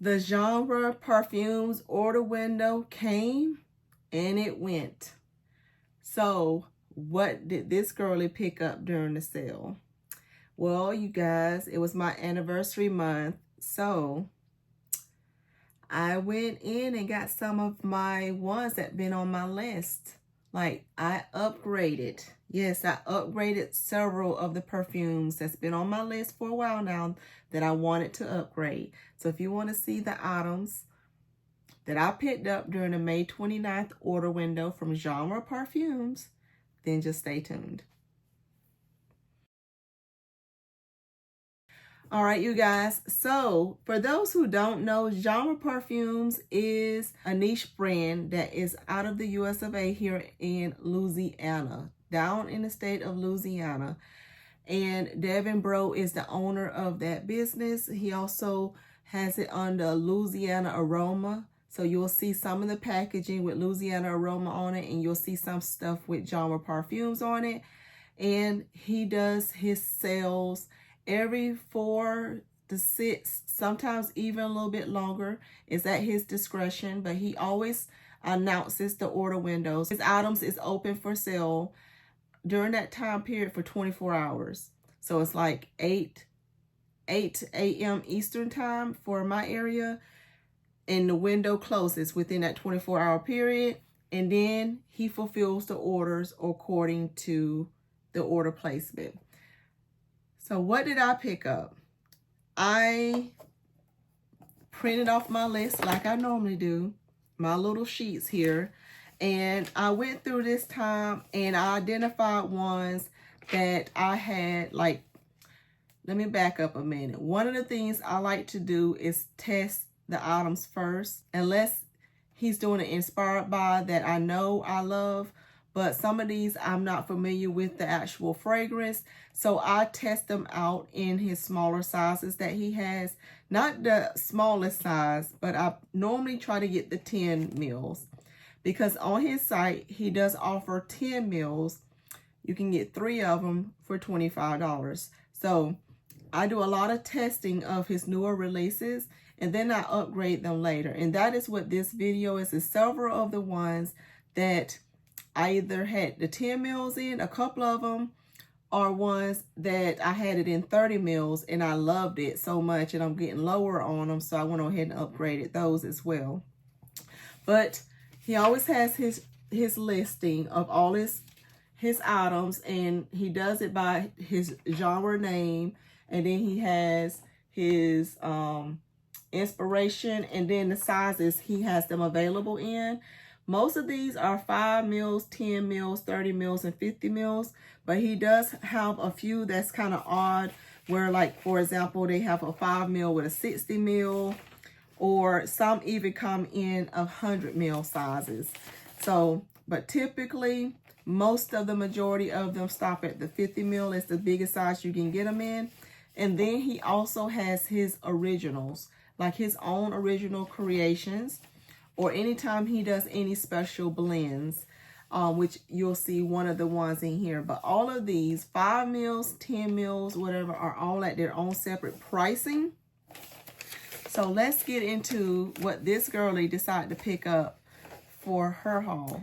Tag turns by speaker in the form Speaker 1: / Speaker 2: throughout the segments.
Speaker 1: The Genre Parfums order window came and it went. So what did this girlie pick up during the sale? Well, you guys, it was my anniversary month. So I went in and got some of my ones that been on my list. Like I upgraded. Yes, I upgraded several of the perfumes that's been on my list for a while now that I wanted to upgrade. So if you want to see the items that I picked up during the May 29th order window from Genre Parfums, then just stay tuned. All right, you guys. So for those who don't know, Genre Parfums is a niche brand that is out of the US of A here in Louisiana, down in the state of Louisiana. And Devin Bro is the owner of that business. He also has it under Louisiana Aroma. So you'll see some of the packaging with Louisiana Aroma on it, and you'll see some stuff with Genre Parfums on it. And he does his sales every 4 to 6, sometimes even a little bit longer. It's at his discretion, but he always announces the order windows. His items is open for sale during that time period for 24 hours. So it's like 8 a.m. Eastern time for my area, and the window closes within that 24-hour period, and then he fulfills the orders according to the order placement. So what did I pick up? I printed off my list like I normally do, my little sheets here, and I went through this time and I identified ones that I had. Like, let me back up a minute. One of the things I like to do is test the items first, unless he's doing an inspired by that I know I love. But some of these I'm not familiar with the actual fragrance, so I test them out in his smaller sizes that he has. Not the smallest size, but I normally try to get the 10 mils, because on his site he does offer 10 mils. You can get 3 of them for $25. So I do a lot of testing of his newer releases, and then I upgrade them later. And that is what this video is several of the ones that I either had the 10 mils in, a couple of them, or ones that I had it in 30 mils and I loved it so much and I'm getting lower on them, so I went ahead and upgraded those as well. But he always has his listing of all his items, and he does it by his genre name, and then he has his inspiration, and then the sizes he has them available in. Most of these are 5 mils, 10 mils, 30 mils, and 50 mils. But he does have a few that's kind of odd, where, like, for example, they have a 5 mil with a 60 mil, or some even come in 100 mil sizes. So, but typically, most of the majority of them stop at the 50 mil. It's the biggest size you can get them in. And then he also has his originals, like his own original creations, or anytime he does any special blends, which you'll see one of the ones in here. But all of these 5 mils, 10 mils, whatever, are all at their own separate pricing. So let's get into what this girlie decided to pick up for her haul.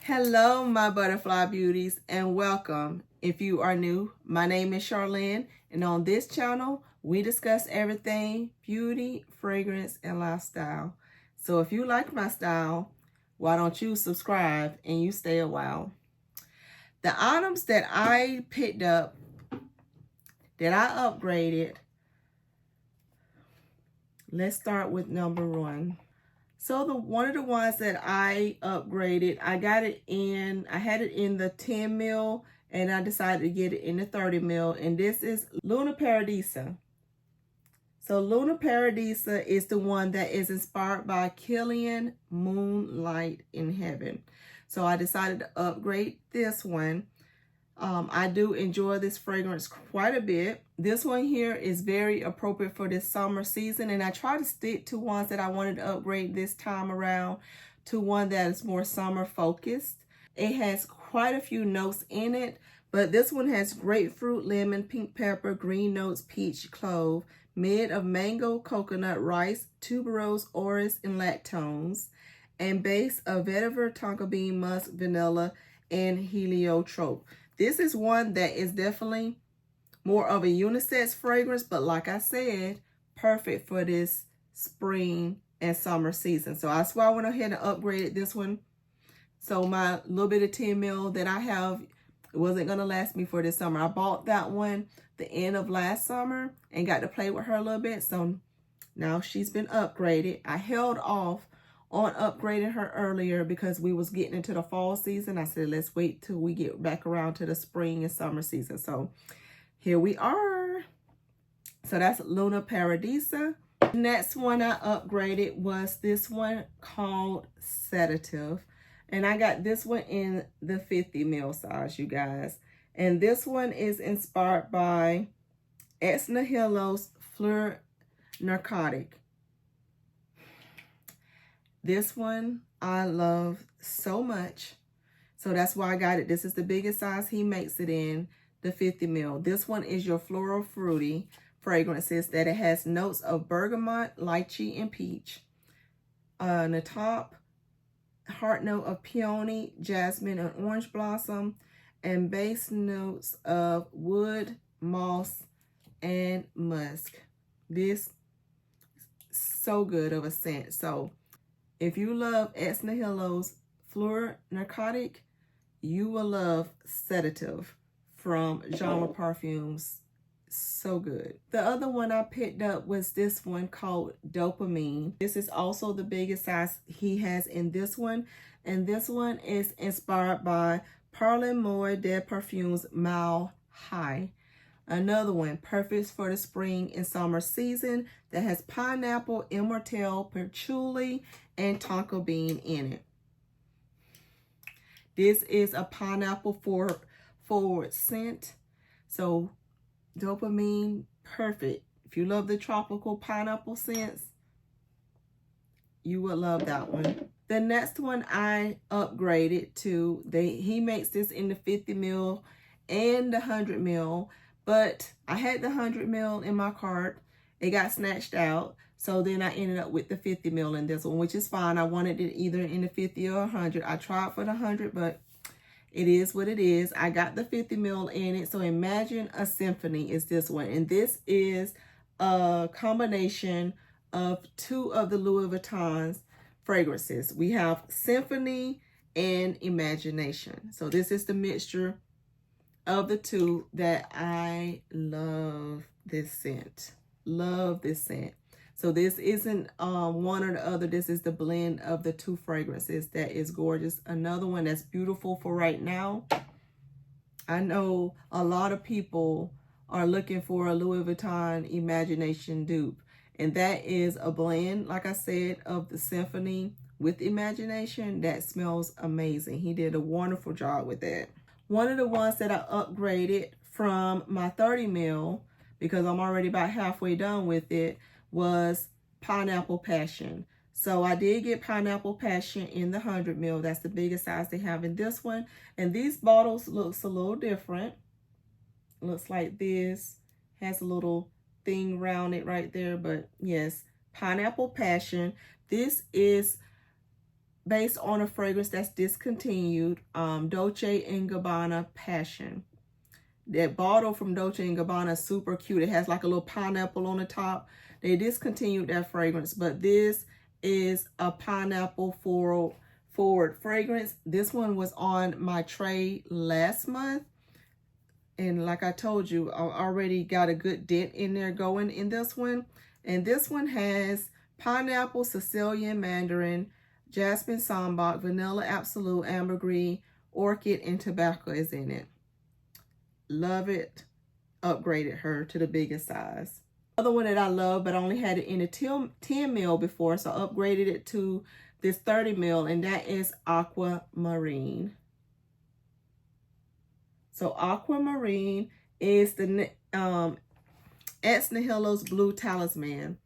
Speaker 1: Hello, my butterfly beauties, and welcome. If you are new, my name is Charlene, and on this channel, we discuss everything beauty, fragrance, and lifestyle. So if you like my style, why don't you subscribe and you stay a while? The items that I picked up, that I upgraded, let's start with number 1. So one of the ones that I upgraded, I had it in the 10 mil, and I decided to get it in the 30 mil, and this is Luna Paradisa. So Luna Paradisa is the one that is inspired by Kilian, Moonlight in Heaven. So I decided to upgrade this one. I do enjoy this fragrance quite a bit. This one here is very appropriate for this summer season, and I try to stick to ones that I wanted to upgrade this time around to one that is more summer focused. It has quite a few notes in it, but this one has grapefruit, lemon, pink pepper, green notes, peach, clove, mid of mango, coconut, rice, tuberose, orris, and lactones, and base of vetiver, tonka bean, musk, vanilla, and heliotrope. This is one that is definitely more of a unisex fragrance, but like I said, perfect for this spring and summer season. So that's why I went ahead and upgraded this one. So my little bit of 10 ml that I have, it wasn't going to last me for this summer. I bought that one the end of last summer and got to play with her a little bit. So now she's been upgraded. I held off on upgrading her earlier because we was getting into the fall season. I said, let's wait till we get back around to the spring and summer season. So here we are. So that's Luna Paradisa. The next one I upgraded was this one called Sedative. And I got this one in the 50 ml size, you guys. And this one is inspired by Nihilo's Fleur Narcotique. This one I love so much. So that's why I got it. This is the biggest size he makes it in, the 50 ml. This one is your floral fruity fragrances that it has notes of bergamot, lychee, and peach. On the top, heart note of peony, jasmine, and orange blossom, and base notes of wood, moss, and musk. This is so good of a scent. So if you love Nihilo's Fleur Narcotique, you will love Sedative from Genre Parfums. So good. The other one I picked up was this one called Dopamine. This is also the biggest size he has in this one. And this one is inspired by Parfums de Perfumes Malaquais. Another one, perfect for the spring and summer season, that has pineapple, immortelle, patchouli, and tonka bean in it. This is a pineapple forward scent. So Dopamine, perfect. If you love the tropical pineapple scents, you will love that one. The next one I upgraded to, he makes this in the 50 ml and the 100 ml, but I had the 100 ml in my cart. It got snatched out. So then I ended up with the 50 ml in this one, which is fine. I wanted it either in the 50 or 100. I tried for the 100, but it is what it is. I got the 50 ml in it. So imagine a symphony is this one. And this is a combination of two of the Louis Vuitton's fragrances. We have Symphony and Imagination. So this is the mixture of the two that I love this scent. Love this scent. So this isn't one or the other. This is the blend of the two fragrances that is gorgeous. Another one that's beautiful for right now. I know a lot of people are looking for a Louis Vuitton Imagination dupe. And that is a blend, like I said, of the Symphony with Imagination. That smells amazing. He did a wonderful job with that. One of the ones that I upgraded from my 30 ml, because I'm already about halfway done with it, was Pineapple Passion. So I did get Pineapple Passion in the 100 ml. That's the biggest size they have in this one. And these bottles looks a little different. Looks like this. Has a little thing around it right there. But yes, Pineapple Passion. This is based on a fragrance that's discontinued. Dolce & Gabbana Passion. That bottle from Dolce & Gabbana is super cute. It has like a little pineapple on the top. They discontinued that fragrance, but this is a pineapple forward fragrance. This one was on my tray last month. And like I told you, I already got a good dent in there going in this one. And this one has pineapple, Sicilian mandarin, jasmine sambac, vanilla absolute, ambergris, orchid, and tobacco is in it. Love it. Upgraded her to the biggest size. Other one that I love, but I only had it in a 10 ml before, so I upgraded it to this 30 ml, and that is Aquamarine. So Aquamarine is the Nihilo's Blue Talisman.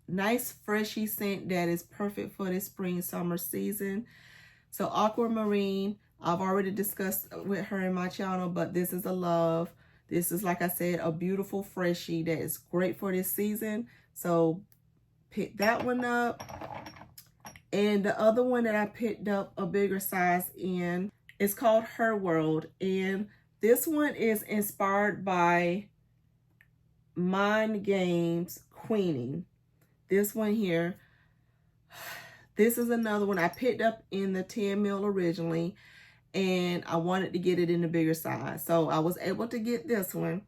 Speaker 1: Nice freshy scent that is perfect for this spring summer season. So Aquamarine, I've already discussed with her in my channel, but this is a love. This is, like I said, a beautiful freshie that is great for this season. So pick that one up. And the other one that I picked up a bigger size in is called Her World. And this one is inspired by Mind Games Queening. This one here. This is another one I picked up in the 10 mil originally, and I wanted to get it in the bigger size. So I was able to get this one,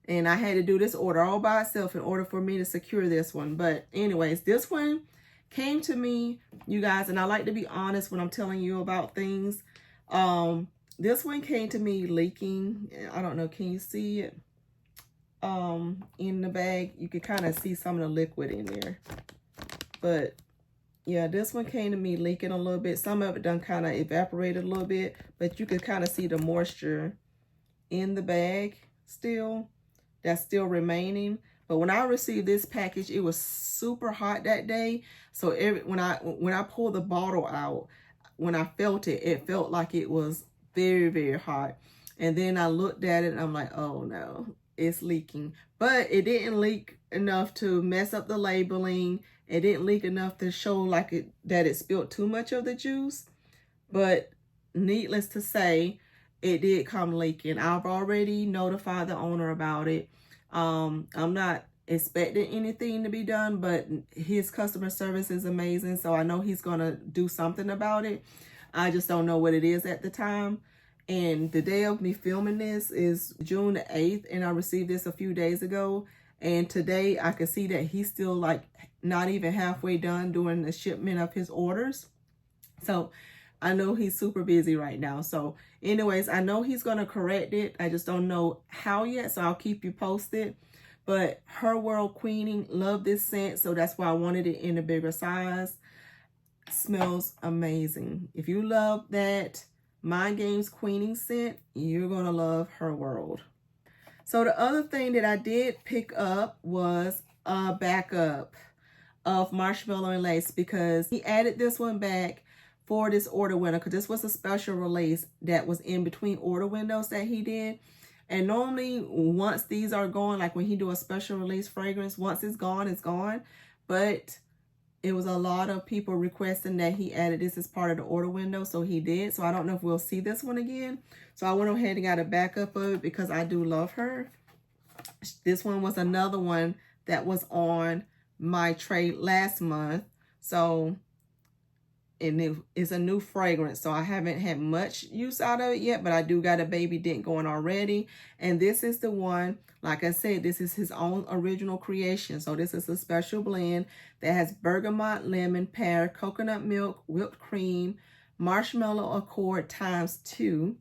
Speaker 1: and I had to do this order all by itself in order for me to secure this one. But anyways, this one came to me, you guys, and I like to be honest when I'm telling you about things. This one came to me leaking. I don't know, can you see it? In the bag, you can kind of see some of the liquid in there. But yeah, this one came to me leaking a little bit. Some of it done kind of evaporated a little bit, but you could kind of see the moisture in the bag still. That's still remaining. But when I received this package, it was super hot that day. So when I pulled the bottle out, when I felt it, it felt like it was very, very hot. And then I looked at it and I'm like, oh no, it's leaking. But it didn't leak enough to mess up the labeling. It didn't leak enough to show like that it spilled too much of the juice. But needless to say, it did come leaking. I've already notified the owner about it. I'm not expecting anything to be done, but his customer service is amazing. So I know he's going to do something about it. I just don't know what it is at the time. And the day of me filming this is June the 8th, and I received this a few days ago. And today I can see that he's still like not even halfway done doing the shipment of his orders. So I know he's super busy right now. So anyways, I know he's going to correct it. I just don't know how yet. So I'll keep you posted. But Her World Queening, love this scent. So that's why I wanted it in a bigger size. Smells amazing. If you love that Mind Games Queening scent, you're going to love Her World. So the other thing that I did pick up was a backup of Marshmallow and Lace, because he added this one back for this order window, because this was a special release that was in between order windows that he did. And normally once these are gone, like when he do a special release fragrance, once it's gone, it's gone. But it was a lot of people requesting that he added this as part of the order window, so he did. So I don't know if we'll see this one again. So I went ahead and got a backup of it because I do love her. This one was another one that was on my tray last month. So, and it is a new fragrance, so I haven't had much use out of it yet, but I do got a baby dent going already. And this is the one, like I said, this is his own original creation. So this is a special blend that has bergamot, lemon, pear, coconut milk, whipped cream, marshmallow accord times 2,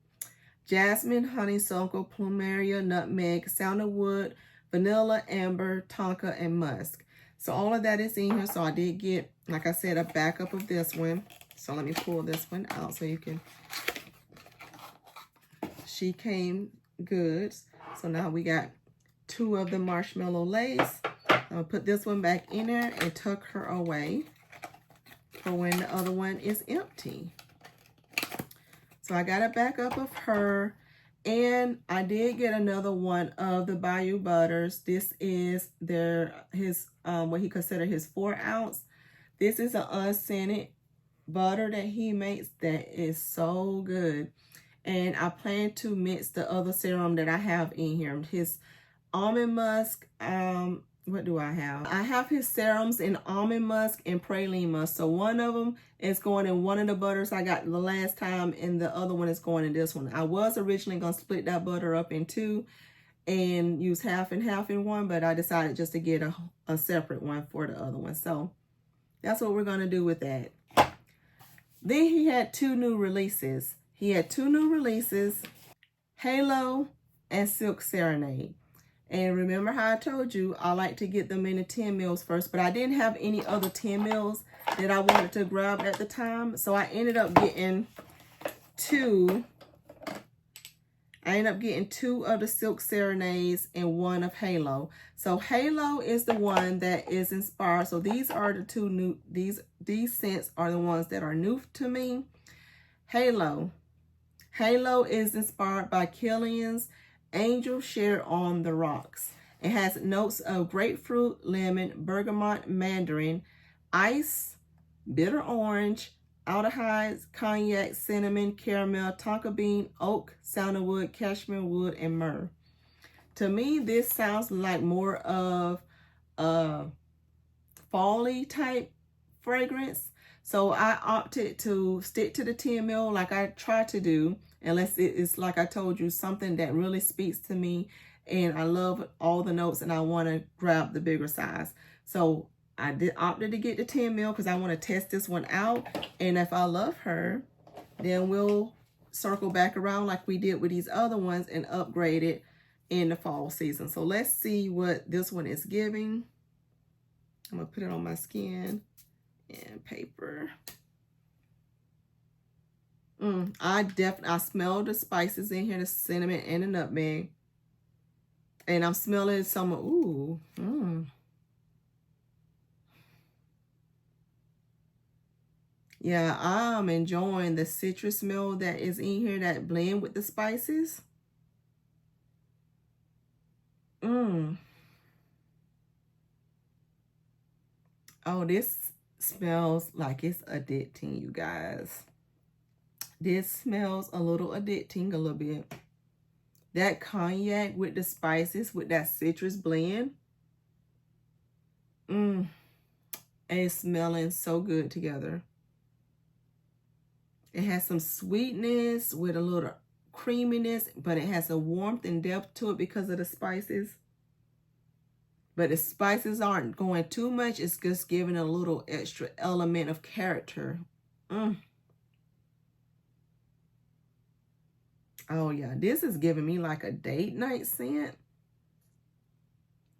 Speaker 1: jasmine, honeysuckle, plumeria, nutmeg, sandalwood, vanilla, amber, tonka, and musk. So all of that is in here. So I did get, like I said, a backup of this one. So let me pull this one out so you can, she came good. So now we got 2 of the Marshmallow Lace. I'm gonna put this one back in there and tuck her away for when the other one is empty. So I got a backup of her. And I did get another one of the Bayou butters. This is his what he considered his 4 ounce. This is an unscented butter that he makes that is so good. And I plan to mix the other serum that I have in here. His almond musk, what do I have? I have his serums in almond musk and praline musk. So one of them is going in one of the butters I got the last time, and the other one is going in this one. I was originally going to split that butter up in 2 and use half and half in one, but I decided just to get a separate one for the other one. So that's what we're going to do with that. Then he had 2 new releases. He had 2 new releases, Halo and Silk Serenade. And remember how I told you, I like to get them in the 10 mils first, but I didn't have any other 10 mils that I wanted to grab at the time. So I ended up getting 2. I ended up getting 2 of the Silk Serenades and 1 of Halo. So Halo is the one that is inspired. So these are the 2 new, these scents are the ones that are new to me. Halo is inspired by Kilian's Angel Share on the Rocks. It has notes of grapefruit, lemon, bergamot, mandarin, ice, bitter orange, aldehydes, cognac, cinnamon, caramel, tonka bean, oak, sandalwood, cashmere wood, and myrrh. To me, this sounds like more of a fall-y type fragrance. So I opted to stick to the 10 ml like I try to do, unless it is, like I told you, something that really speaks to me and I love all the notes and I want to grab the bigger size. So I opted to get the 10 ml because I want to test this one out. And if I love her, then we'll circle back around like we did with these other ones and upgrade it in the fall season. So let's see what this one is giving. I'm going to put it on my skin and paper. I smell the spices in here, the cinnamon and the nutmeg. And I'm smelling some, ooh. Yeah, I'm enjoying the citrus smell that is in here, that blend with the spices. Oh, this smells like it's addicting, you guys. This smells a little addicting, a little bit. That cognac with the spices, with that citrus blend. It's smelling so good together. It has some sweetness with a little creaminess, but it has a warmth and depth to it because of the spices. But the spices aren't going too much. It's just giving a little extra element of character. Oh yeah, this is giving me like a date night scent.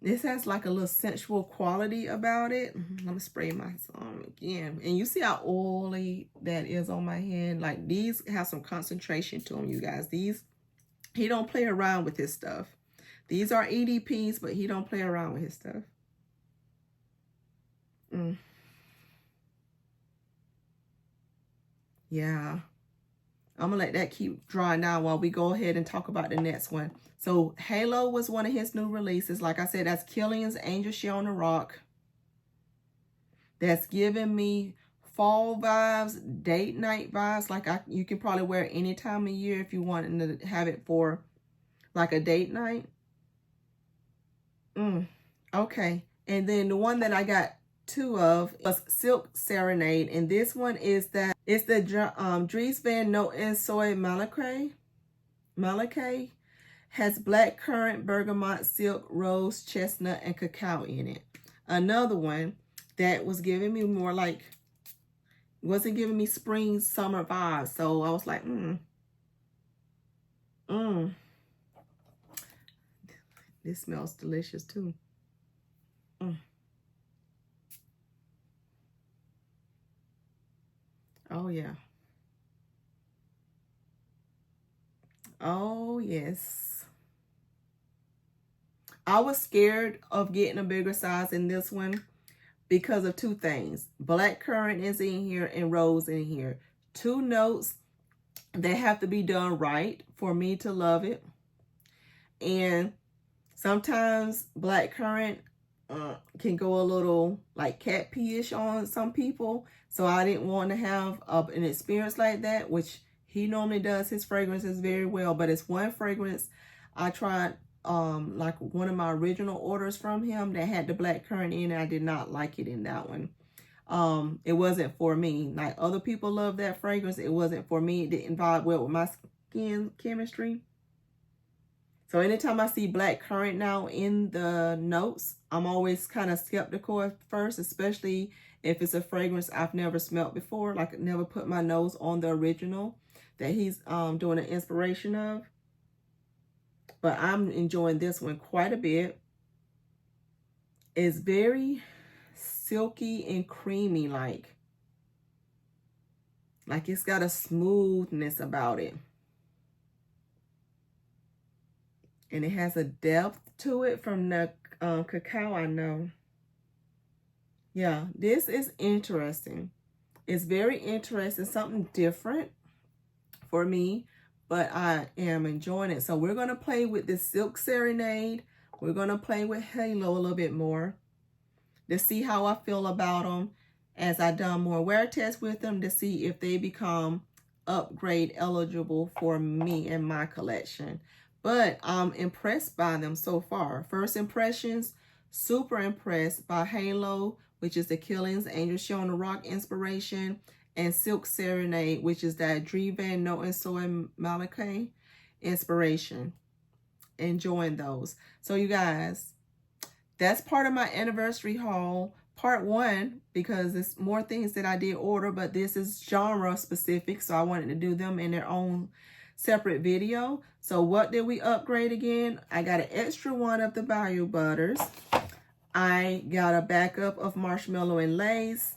Speaker 1: This has like a little sensual quality about it. Let me spray my arm again. And you see how oily that is on my hand? Like, these have some concentration to them, you guys. These, he don't play around with his stuff. These are EDPs, but he don't play around with his stuff. Yeah. I'm going to let that keep drying now while we go ahead and talk about the next one. So Halo was one of his new releases. Like I said, that's Kilian's Angel Share on the Rock. That's giving me fall vibes, date night vibes. Like, you can probably wear it any time of year if you want to have it for like a date night. Okay. And then the one that I got two of was Silk Serenade. And this one is that it's the Dries Van Noten Soie Malaquais. Has black currant, bergamot, silk, rose, chestnut, and cacao in it. Another one that was giving me more like, wasn't giving me spring, summer vibes. So I was like, This smells delicious too. Oh yeah. Oh yes. I was scared of getting a bigger size in this one because of two things. Black currant is in here and rose in here. Two notes that have to be done right for me to love it. And sometimes black currant can go a little like cat pee-ish on some people. So I didn't want to have an experience like that, which he normally does his fragrances very well. But it's one fragrance I tried, like one of my original orders from him that had the black currant in it. I did not like it in that one. It wasn't for me. Like, other people love that fragrance. It wasn't for me. It didn't vibe well with my skin chemistry. So anytime I see black currant now in the notes, I'm always kind of skeptical at first, especially if it's a fragrance I've never smelled before. Like, never put my nose on the original that he's doing an inspiration of. But I'm enjoying this one quite a bit. It's very silky and creamy, like it's got a smoothness about it. And it has a depth to it from the cacao, I know. Yeah, this is interesting. It's very interesting, something different for me. but I am enjoying it. So we're going to play with this Silk Serenade. We're going to play with Halo a little bit more to see how I feel about them as I done more wear tests with them to see if they become upgrade eligible for me and my collection. But I'm impressed by them so far. First impressions, super impressed by Halo, which is the Kilian's Angel Show on the Rock inspiration, and Silk Serenade, which is that Dries, Noten, Soie, Malaquais inspiration. Enjoying those. So you guys, that's part of my anniversary haul. Part 1, because it's more things that I did order, but this is genre specific, so I wanted to do them in their own separate video. So what did we upgrade again? I got an extra one of the Bayou butters. I got a backup of Marshmallow and Lace.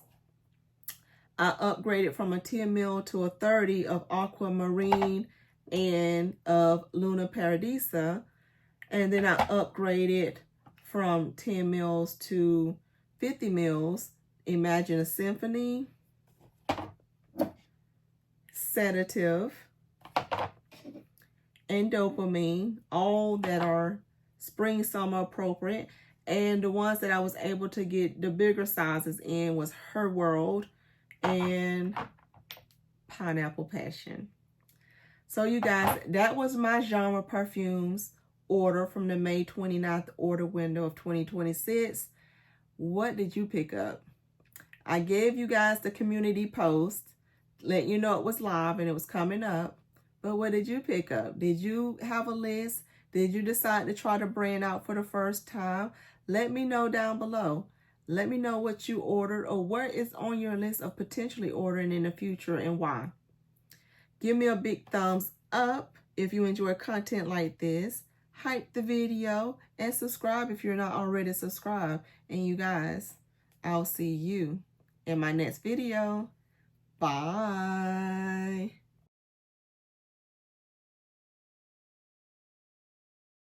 Speaker 1: I upgraded from a 10 ml to a 30 of Aquamarine and of Luna Paradisa. And then I upgraded from 10 mils to 50 mils. Imagine a Symphony, Sedative, and Dopamine, all that are spring, summer appropriate. And the ones that I was able to get the bigger sizes in was Her World and Pineapple Passion. So you guys, that was my Genre Parfums order from the May 29th order window of 2026. What did you pick up? I gave you guys the community post, let you know it was live and it was coming up. But what did you pick up? Did you have a list? Did you decide to try the brand out for the first time? Let me know down below. Let me know what you ordered or what is on your list of potentially ordering in the future and why. Give me a big thumbs up if you enjoy content like this. Hype the video and subscribe if you're not already subscribed. And you guys, I'll see you in my next video. Bye.